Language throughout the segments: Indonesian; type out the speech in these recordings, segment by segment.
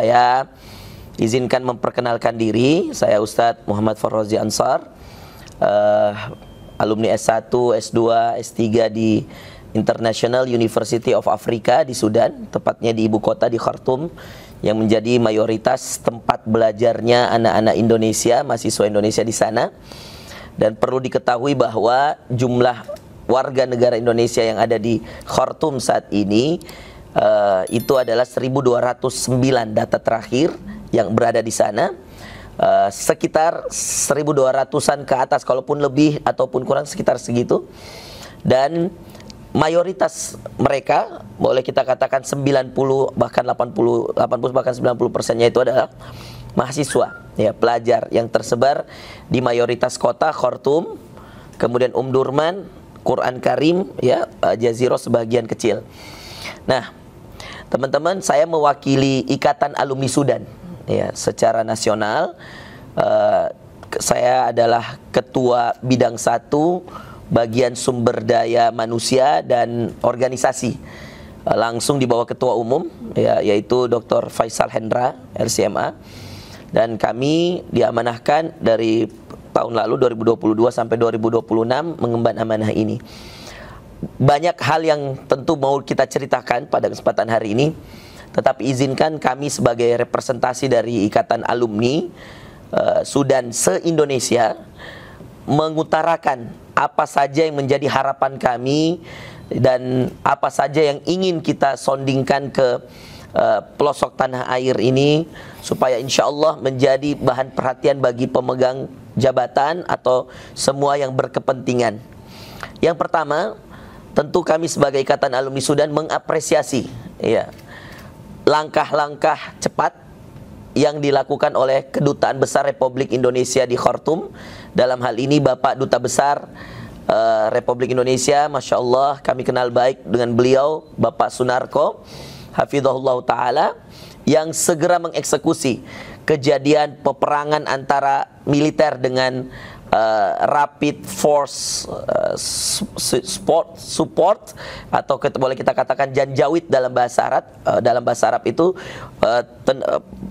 saya izinkan memperkenalkan diri. Saya Ustadz Muhammad Farrozi Ansar, alumni S1, S2, S3 di International University of Africa di Sudan, tepatnya di ibu kota di Khartoum, yang menjadi mayoritas tempat belajarnya anak-anak Indonesia, mahasiswa Indonesia di sana. Dan perlu diketahui bahwa jumlah warga negara Indonesia yang ada di Khartoum saat ini itu adalah 1.209 data terakhir yang berada di sana. Sekitar 1.200-an ke atas, kalaupun lebih ataupun kurang sekitar segitu. Dan mayoritas mereka, boleh kita katakan 90 bahkan 80 bahkan 90%-nya itu adalah mahasiswa, ya, pelajar yang tersebar di mayoritas kota Khartoum, kemudian Durman, Quran Karim, ya, Jazirah sebagian kecil. Nah, teman-teman, saya mewakili Ikatan Alumni Sudan, ya, secara nasional. Saya adalah ketua bidang 1 bagian sumber daya manusia dan organisasi, langsung di bawah ketua umum, ya, yaitu Dr. Faisal Hendra, LCMA. Dan kami diamanahkan dari tahun lalu 2022 sampai 2026 mengemban amanah ini. Banyak hal yang tentu mau kita ceritakan pada kesempatan hari ini, tetapi izinkan kami sebagai representasi dari Ikatan Alumni Sudan se-Indonesia mengutarakan apa saja yang menjadi harapan kami dan apa saja yang ingin kita sondingkan ke pelosok tanah air ini, supaya insya Allah menjadi bahan perhatian bagi pemegang jabatan atau semua yang berkepentingan. Yang pertama, tentu kami sebagai Ikatan Alumni Sudan mengapresiasi, ya, langkah-langkah cepat yang dilakukan oleh Kedutaan Besar Republik Indonesia di Khartoum. Dalam hal ini Bapak Duta Besar Republik Indonesia, Masya Allah, kami kenal baik dengan beliau, Bapak Sunarko Hafizahullah Ta'ala, yang segera mengeksekusi kejadian peperangan antara militer dengan Rapid Force Support atau boleh kita katakan Janjawid dalam bahasa Arab. Dalam bahasa Arab itu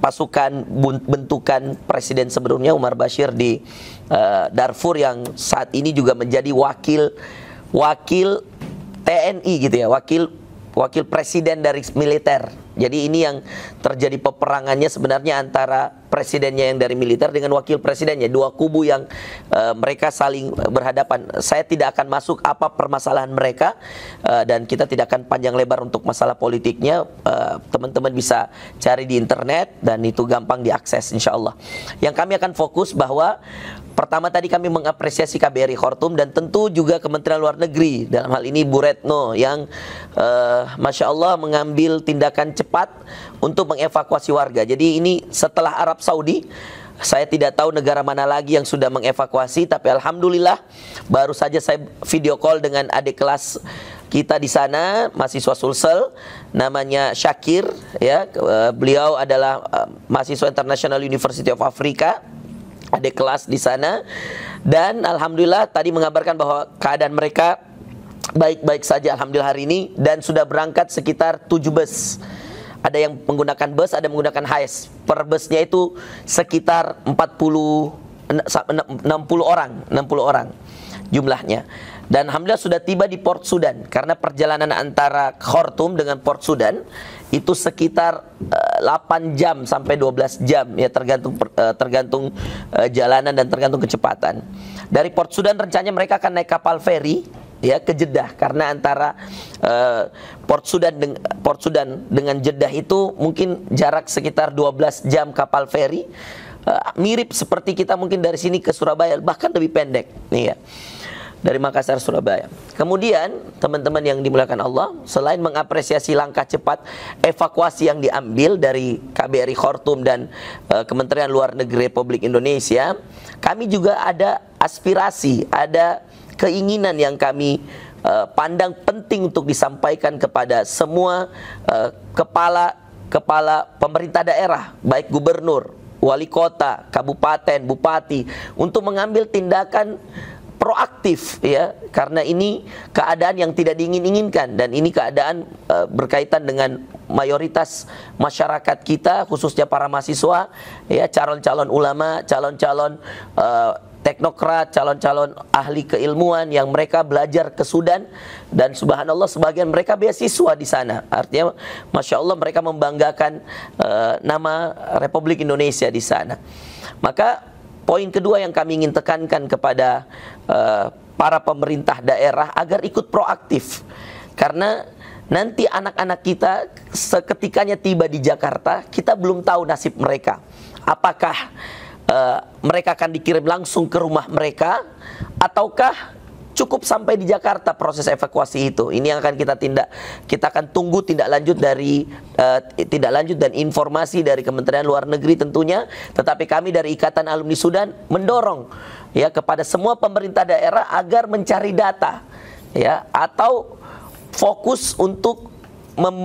pasukan bentukan presiden sebelumnya Umar Bashir di Darfur, yang saat ini juga menjadi wakil TNI, gitu ya, wakil presiden dari militer. Jadi ini yang terjadi peperangannya sebenarnya antara presidennya yang dari militer dengan wakil presidennya, dua kubu yang mereka saling berhadapan. Saya tidak akan masuk apa permasalahan mereka, dan kita tidak akan panjang lebar untuk masalah politiknya. Teman-teman bisa cari di internet dan itu gampang diakses insya Allah. Yang kami akan fokus bahwa pertama tadi kami mengapresiasi KBRI Khartoum dan tentu juga Kementerian Luar Negeri, dalam hal ini Bu Retno, yang Masya Allah mengambil tindakan cepat untuk mengevakuasi warga. Jadi ini setelah Arab Saudi, saya tidak tahu negara mana lagi yang sudah mengevakuasi, tapi Alhamdulillah baru saja saya video call dengan adik kelas kita di sana, mahasiswa Sulsel, namanya Syakir, ya, beliau adalah mahasiswa International University of Africa, adik kelas di sana, dan Alhamdulillah tadi mengabarkan bahwa keadaan mereka baik-baik saja Alhamdulillah hari ini, dan sudah berangkat sekitar 7 bus. Ada yang menggunakan bus, ada yang menggunakan HIAS. Per busnya itu sekitar 60 orang jumlahnya. Dan Alhamdulillah sudah tiba di Port Sudan, karena perjalanan antara Khartoum dengan Port Sudan itu sekitar 8 jam sampai 12 jam, ya, tergantung jalanan dan tergantung kecepatan. Dari Port Sudan rencananya mereka akan naik kapal feri, ya, ke Jeddah, karena antara Port Sudan dengan Jeddah itu mungkin jarak sekitar 12 jam kapal feri, mirip seperti kita mungkin dari sini ke Surabaya, bahkan lebih pendek, nih, ya, dari Makassar Surabaya. Kemudian teman-teman yang dimuliakan Allah, selain mengapresiasi langkah cepat evakuasi yang diambil dari KBRI Khartoum dan Kementerian Luar Negeri Republik Indonesia, kami juga ada aspirasi, ada keinginan yang kami pandang penting untuk disampaikan kepada semua kepala pemerintah daerah, baik gubernur, wali kota, kabupaten, bupati, untuk mengambil tindakan proaktif ya, karena ini keadaan yang tidak diingin-inginkan dan ini keadaan berkaitan dengan mayoritas masyarakat kita, khususnya para mahasiswa ya, calon-calon ulama, calon-calon teknokrat, calon-calon ahli keilmuan yang mereka belajar ke Sudan, dan subhanallah sebagian mereka beasiswa di sana. Artinya masya Allah mereka membanggakan nama Republik Indonesia di sana. Maka poin kedua yang kami ingin tekankan kepada para pemerintah daerah agar ikut proaktif, karena nanti anak-anak kita seketikanya tiba di Jakarta, kita belum tahu nasib mereka. Apakah mereka akan dikirim langsung ke rumah mereka, ataukah cukup sampai di Jakarta proses evakuasi itu? Ini yang akan kita tindak. Kita akan tunggu tindak lanjut dan informasi dari Kementerian Luar Negeri tentunya. Tetapi kami dari Ikatan Alumni Sudan mendorong ya kepada semua pemerintah daerah agar mencari data ya, atau fokus untuk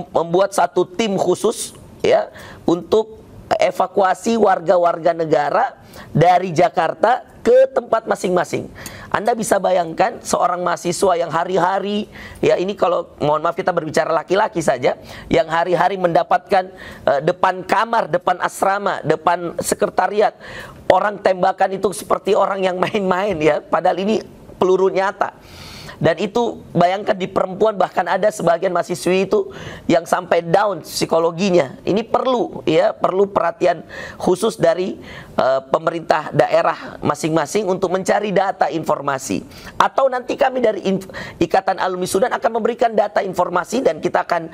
membuat satu tim khusus ya untuk evakuasi warga-warga negara dari Jakarta ke tempat masing-masing. Anda bisa bayangkan seorang mahasiswa yang hari-hari, ya ini kalau mohon maaf kita berbicara laki-laki saja, yang hari-hari mendapatkan depan kamar, depan asrama, depan sekretariat, orang tembakan itu seperti orang yang main-main ya, padahal ini peluru nyata. Dan itu bayangkan di perempuan, bahkan ada sebagian mahasiswi itu yang sampai down psikologinya. Ini perlu ya, perlu perhatian khusus dari pemerintah daerah masing-masing untuk mencari data informasi. Atau nanti kami dari Ikatan Alumni Sudan akan memberikan data informasi dan kita akan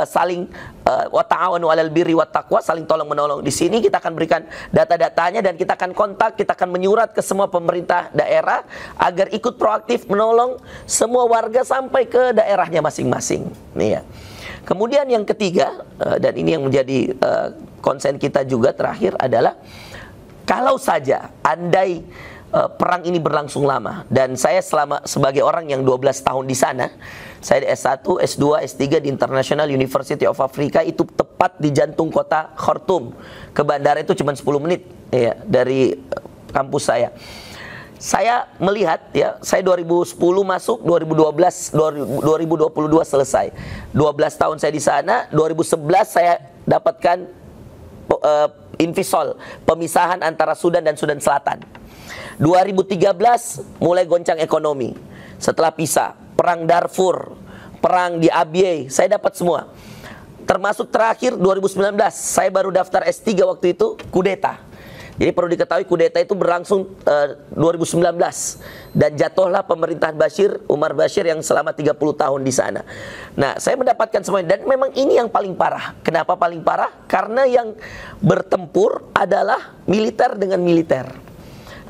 saling wa ta'awanu 'alal birri wat taqwa, saling tolong menolong. Di sini kita akan berikan data-datanya dan kita akan kontak, kita akan menyurat ke semua pemerintah daerah agar ikut proaktif menolong semua warga sampai ke daerahnya masing-masing. Nih ya. Kemudian yang ketiga, dan ini yang menjadi konsen kita juga terakhir adalah, kalau saja andai perang ini berlangsung lama, dan saya sebagai orang yang 12 tahun di sana, saya S1, S2, S3 di International University of Africa, itu tepat di jantung kota Khartoum. Ke bandara itu cuma 10 menit ya, dari kampus saya. Saya melihat ya, saya 2010 masuk, 2022 selesai. 12 tahun saya di sana, 2011 saya dapatkan Invisol, pemisahan antara Sudan dan Sudan Selatan. 2013 mulai goncang ekonomi. Setelah pisah, perang Darfur, perang di Abyei, saya dapat semua. Termasuk terakhir 2019, saya baru daftar S3 waktu itu, kudeta. Jadi perlu diketahui kudeta itu berlangsung 2019 dan jatuhlah pemerintahan Umar Bashir yang selama 30 tahun di sana. Nah, saya mendapatkan semuanya dan memang ini yang paling parah. Kenapa paling parah? Karena yang bertempur adalah militer dengan militer.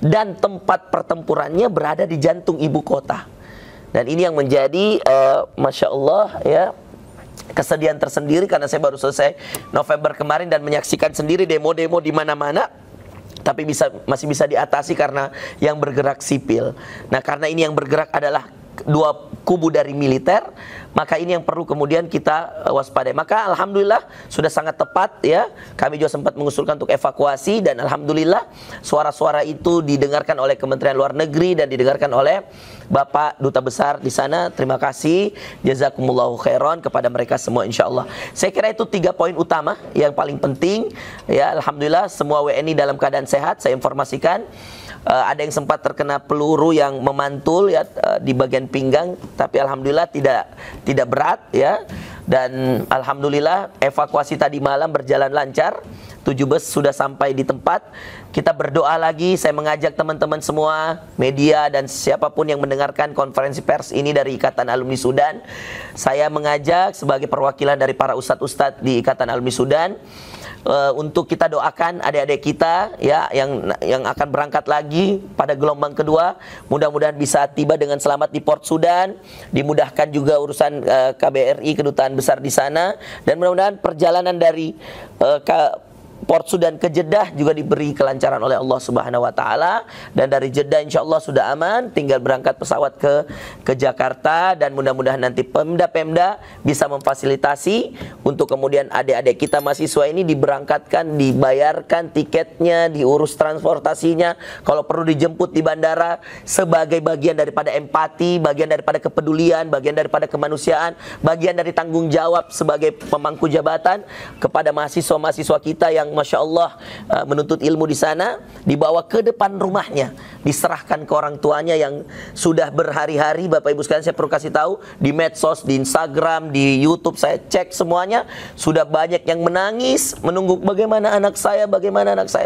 Dan tempat pertempurannya berada di jantung ibu kota. Dan ini yang menjadi Masya Allah ya, kesedihan tersendiri, karena saya baru selesai November kemarin dan menyaksikan sendiri demo-demo di mana-mana. Tapi masih bisa diatasi karena yang bergerak sipil. Nah, karena ini yang bergerak adalah dua kubu dari militer, maka ini yang perlu kemudian kita waspadai. Maka alhamdulillah sudah sangat tepat ya. Kami juga sempat mengusulkan untuk evakuasi dan alhamdulillah suara-suara itu didengarkan oleh Kementerian Luar Negeri dan didengarkan oleh Bapak Duta Besar di sana. Terima kasih, jazakumullahu khairan kepada mereka semua insyaallah. Saya kira itu 3 poin utama yang paling penting ya. Alhamdulillah semua WNI dalam keadaan sehat. Saya informasikan ada yang sempat terkena peluru yang memantul ya di bagian pinggang, tapi alhamdulillah tidak berat ya. Dan alhamdulillah evakuasi tadi malam berjalan lancar. 7 bus sudah sampai di tempat. Kita berdoa lagi. Saya mengajak teman-teman semua, media dan siapapun yang mendengarkan konferensi pers ini dari Ikatan Alumni Sudan, saya mengajak sebagai perwakilan dari para ustadz-ustadz di Ikatan Alumni Sudan untuk kita doakan adik-adik kita ya yang akan berangkat lagi pada gelombang kedua. Mudah-mudahan bisa tiba dengan selamat di Port Sudan, dimudahkan juga urusan KBRI, kedutaan besar di sana, dan mudah-mudahan perjalanan dari Port Sudan ke Jeddah juga diberi kelancaran oleh Allah Subhanahu wa taala, dan dari Jeddah insyaallah sudah aman, tinggal berangkat pesawat ke Jakarta, dan mudah-mudahan nanti Pemda bisa memfasilitasi untuk kemudian adik-adik kita mahasiswa ini diberangkatkan, dibayarkan tiketnya, diurus transportasinya, kalau perlu dijemput di bandara, sebagai bagian daripada empati, bagian daripada kepedulian, bagian daripada kemanusiaan, bagian dari tanggung jawab sebagai pemangku jabatan kepada mahasiswa-mahasiswa kita yang Masya Allah menuntut ilmu di sana, dibawa ke depan rumahnya, diserahkan ke orang tuanya yang sudah berhari-hari. Bapak Ibu sekalian, saya perlu kasih tahu, di medsos, di Instagram, di YouTube, saya cek semuanya, sudah banyak yang menangis menunggu bagaimana anak saya,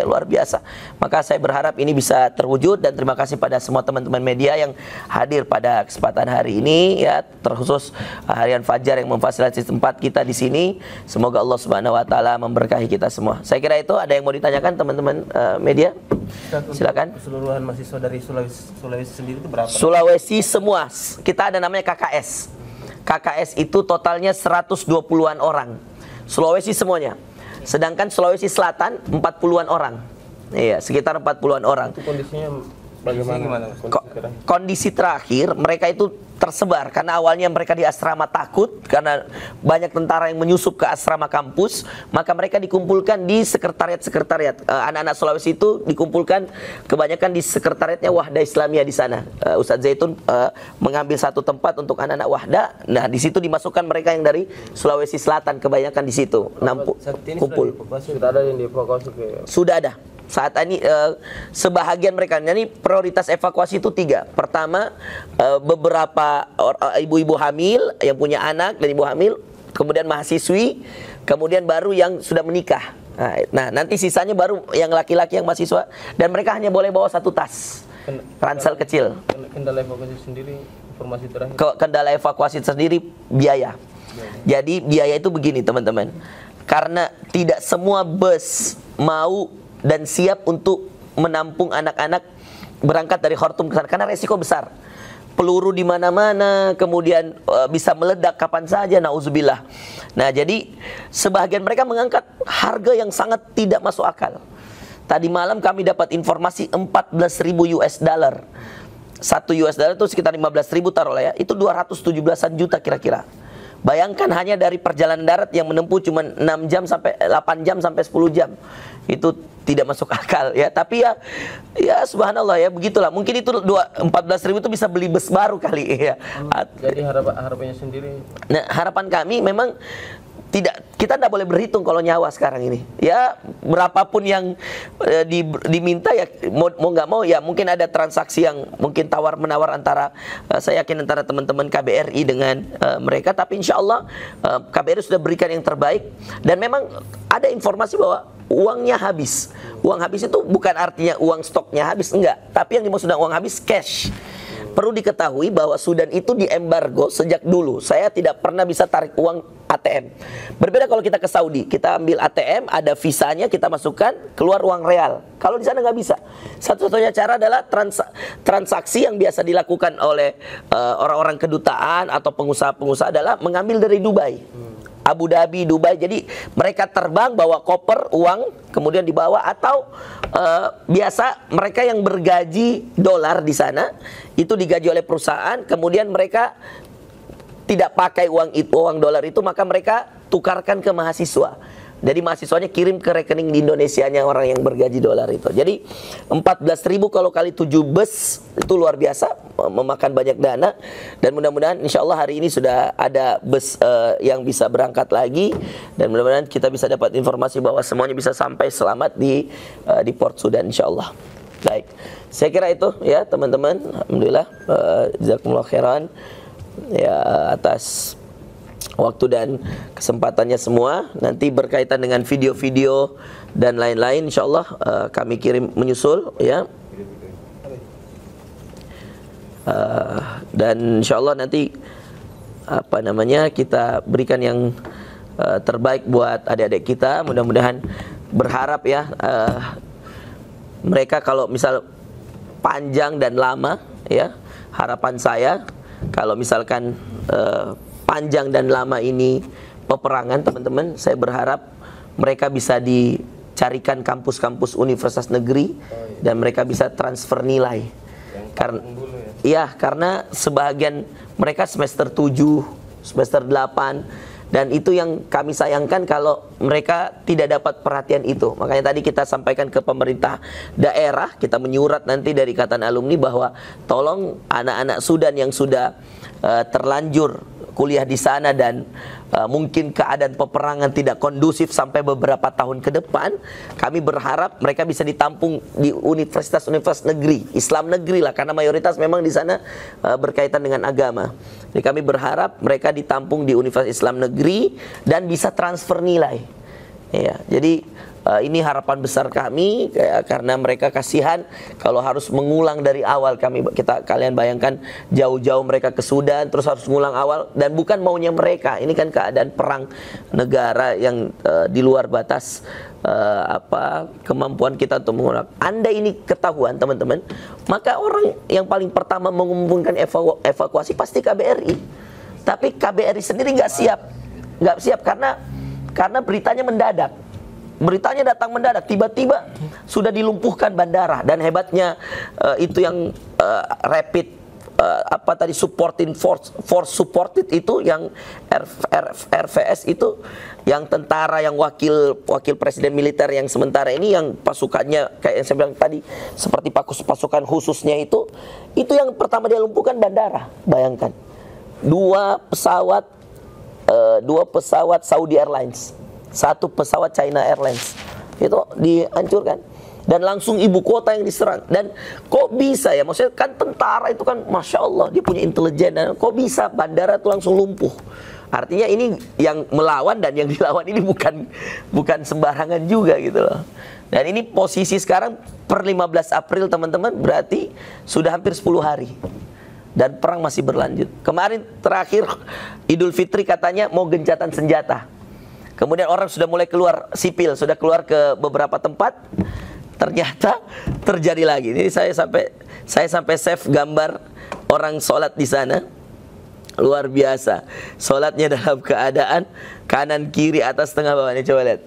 luar biasa. Maka saya berharap ini bisa terwujud, dan terima kasih pada semua teman-teman media yang hadir pada kesempatan hari ini, ya, terkhusus Harian Fajar yang memfasilitasi tempat kita di sini. Semoga Allah Subhanahu wa taala memberkahi kita semua. Saya kira itu. Ada yang mau ditanyakan teman-teman media? Silakan. Keseluruhan mahasiswa dari Sulawesi sendiri itu berapa? Sulawesi semua. Kita ada namanya KKS. KKS itu totalnya 120-an orang. Sulawesi semuanya. Sedangkan Sulawesi Selatan 40-an orang. Iya, sekitar 40-an orang. Itu kondisinya bagaimana? Kondisi terakhir mereka itu tersebar karena awalnya mereka di asrama takut karena banyak tentara yang menyusup ke asrama kampus, maka mereka dikumpulkan di sekretariat. Anak-anak Sulawesi itu dikumpulkan kebanyakan di sekretariatnya Wahda Islamiyah di sana. Ustadz Zaitun mengambil satu tempat untuk anak-anak Wahda. Nah, di situ dimasukkan mereka yang dari Sulawesi Selatan, kebanyakan di situ. Kumpul. Sudah ada yang dievakuasi ke? Sudah ada. Saat ini sebahagian mereka, ini prioritas evakuasi itu 3. Pertama, beberapa ibu-ibu hamil yang punya anak dan ibu hamil, kemudian mahasiswi, kemudian baru yang sudah menikah. Nah, nanti sisanya baru yang laki-laki yang mahasiswa, dan mereka hanya boleh bawa 1 tas ransel kecil. Kendala evakuasi sendiri, informasi terakhir. Kendala evakuasi sendiri biaya. Jadi biaya itu begini teman-teman, karena tidak semua bus mau dan siap untuk menampung anak-anak berangkat dari Khartoum ke sana karena resiko besar. Peluru di mana-mana, kemudian bisa meledak kapan saja, nauzubillah. Nah, jadi sebagian mereka mengangkat harga yang sangat tidak masuk akal. Tadi malam kami dapat informasi 14.000 US dollar. 1 US dollar itu sekitar 15.000 taruhlah ya. Itu 217-an juta kira-kira. Bayangkan hanya dari perjalanan darat yang menempuh cuma 6 jam sampai 8 jam sampai 10 jam. Itu tidak masuk akal ya. Tapi ya subhanallah ya, begitulah. Mungkin itu 14.000 itu bisa beli bus baru kali ya. Jadi harapannya sendiri. Nah, harapan kami memang kita tidak boleh berhitung kalau nyawa sekarang ini. Ya, berapapun yang diminta ya mau nggak mau ya, mungkin ada transaksi yang mungkin tawar-menawar antara saya yakin antara teman-teman KBRI dengan mereka, tapi insya Allah KBRI sudah berikan yang terbaik, dan memang ada informasi bahwa uangnya habis. Uang habis itu bukan artinya uang stoknya habis, enggak, tapi yang dimaksud dengan uang habis cash. Perlu diketahui bahwa Sudan itu diembargo sejak dulu. Saya tidak pernah bisa tarik uang ATM. Berbeda kalau kita ke Saudi, kita ambil ATM, ada visanya, kita masukkan, keluar uang real. Kalau di sana nggak bisa. Satu-satunya cara adalah transaksi yang biasa dilakukan oleh orang-orang kedutaan atau pengusaha-pengusaha adalah mengambil dari Dubai. Abu Dhabi, Dubai. Jadi mereka terbang bawa koper uang kemudian dibawa, atau biasa mereka yang bergaji dolar di sana itu digaji oleh perusahaan, kemudian mereka tidak pakai uang dolar itu, maka mereka tukarkan ke mahasiswa. Jadi mahasiswanya kirim ke rekening di Indonesianya orang yang bergaji dolar itu. Jadi 14.000 kalau kali 7 bus itu luar biasa, memakan banyak dana. Dan mudah-mudahan insya Allah hari ini sudah ada bus yang bisa berangkat lagi, dan mudah-mudahan kita bisa dapat informasi bahwa semuanya bisa sampai selamat di Port Sudan insya Allah. Baik, saya kira itu ya teman-teman. Alhamdulillah, jazakumullah khairan ya atas waktu dan kesempatannya semua. Nanti berkaitan dengan video-video dan lain-lain, insyaallah kami kirim menyusul ya. Dan insyaallah nanti kita berikan yang terbaik buat adik-adik kita. Mudah-mudahan, berharap ya mereka kalau misal panjang dan lama ya, harapan saya kalau misalkan panjang dan lama ini peperangan teman-teman, saya berharap mereka bisa carikan kampus-kampus universitas negeri dan mereka bisa transfer nilai. Karena iya, karena sebagian mereka semester 7, semester 8, dan itu yang kami sayangkan kalau mereka tidak dapat perhatian itu. Makanya tadi kita sampaikan ke pemerintah daerah, kita menyurat nanti dari Ikatan Alumni bahwa tolong anak-anak Sudan yang sudah terlanjur kuliah di sana dan mungkin keadaan peperangan tidak kondusif sampai beberapa tahun ke depan, kami berharap mereka bisa ditampung di universitas-universitas negeri, Islam negeri lah, karena mayoritas memang di sana berkaitan dengan agama. Jadi kami berharap mereka ditampung di universitas Islam negeri dan bisa transfer nilai. Ya, jadi ini harapan besar kami karena mereka kasihan kalau harus mengulang dari awal. Kalian bayangkan jauh-jauh mereka ke Sudan terus harus mengulang awal, dan bukan maunya mereka. Ini kan keadaan perang negara yang di luar batas kemampuan kita untuk mengulang. Anda ini ketahuan teman-teman, maka orang yang paling pertama mengumumkan evakuasi pasti KBRI. Tapi KBRI sendiri nggak siap karena beritanya mendadak. Beritanya datang mendadak, tiba-tiba sudah dilumpuhkan bandara, dan hebatnya itu yang rapid supporting force supported itu yang RVS itu, yang tentara yang wakil presiden militer yang sementara ini, yang pasukannya kayak yang saya bilang tadi seperti pasukan khususnya itu yang pertama dia lumpuhkan bandara. Bayangkan dua pesawat Saudi Airlines, satu pesawat China Airlines itu dihancurkan, dan langsung ibu kota yang diserang. Dan kok bisa ya, maksudnya kan tentara itu kan masya Allah dia punya intelijen, dan kok bisa bandara itu langsung lumpuh. Artinya ini yang melawan dan yang dilawan ini bukan sembarangan juga gitu loh. Dan ini posisi sekarang per 15 April teman-teman, berarti sudah hampir 10 hari dan perang masih berlanjut. Kemarin terakhir Idul Fitri katanya mau gencatan senjata. Kemudian orang sudah mulai keluar, sipil sudah keluar ke beberapa tempat, ternyata terjadi lagi. Ini saya sampai save gambar orang sholat di sana, luar biasa. Sholatnya dalam keadaan kanan kiri atas tengah bawah. Ini coba lihat.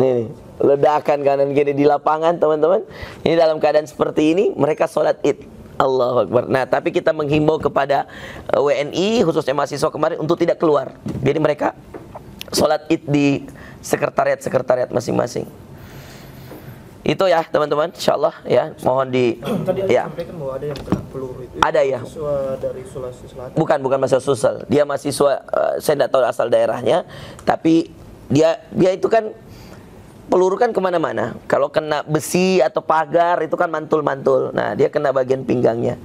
Nih, ledakan kanan kiri di lapangan teman-teman. Ini dalam keadaan seperti ini mereka sholat Id. Allahu Akbar. Nah, tapi kita menghimbau kepada WNI khususnya mahasiswa kemarin untuk tidak keluar. Jadi mereka sholat Id di sekretariat masing-masing. Itu ya teman-teman, insyaallah ya, mohon di tadi ya. sampaikan bahwa ada yang kena peluru itu. Ada ya. Mahasiswa dari Sulawesi Selatan. Bukan mahasiswa Sulsel. Dia mahasiswa saya tidak tahu asal daerahnya, tapi dia itu kan peluru kan kemana-mana. Kalau kena besi atau pagar itu kan mantul-mantul. Nah, dia kena bagian pinggangnya.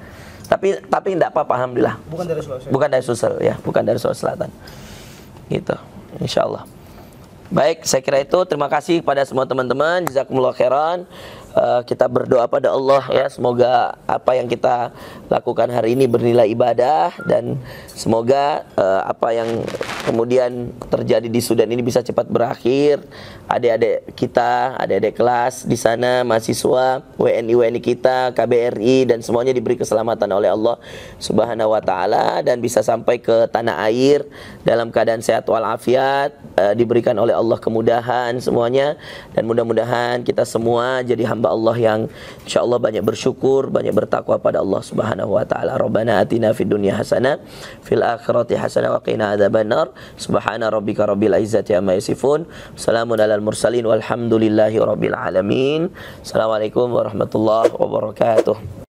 Tapi tidak apa-apa, alhamdulillah. Bukan dari Sulawesi. Bukan dari Sulsel ya, bukan dari Sulawesi Selatan. Gitu. Insyaallah. Baik, saya kira itu. Terima kasih kepada semua teman-teman. Jazakumullah khairan. Kita berdoa pada Allah ya, semoga apa yang kita lakukan hari ini bernilai ibadah, dan semoga apa yang kemudian terjadi di Sudan ini bisa cepat berakhir. Adik-adik kita, adik-adik kelas di sana, mahasiswa, WNI kita, KBRI, dan semuanya diberi keselamatan oleh Allah Subhanahu wa taala dan bisa sampai ke tanah air dalam keadaan sehat walafiat, diberikan oleh Allah kemudahan semuanya, dan mudah-mudahan kita semua jadi hamba Allah yang insyaallah banyak bersyukur, banyak bertakwa pada Allah Subhanahu wa taala. Rabbana atina fid dunya hasanah, fil akhirati hasanah wa qina adzabannar. Subhana rabbika rabbil izzati amma yasifun. Salamun alal mursalin walhamdulillahi rabbil alamin. Assalamualaikum warahmatullahi wabarakatuh.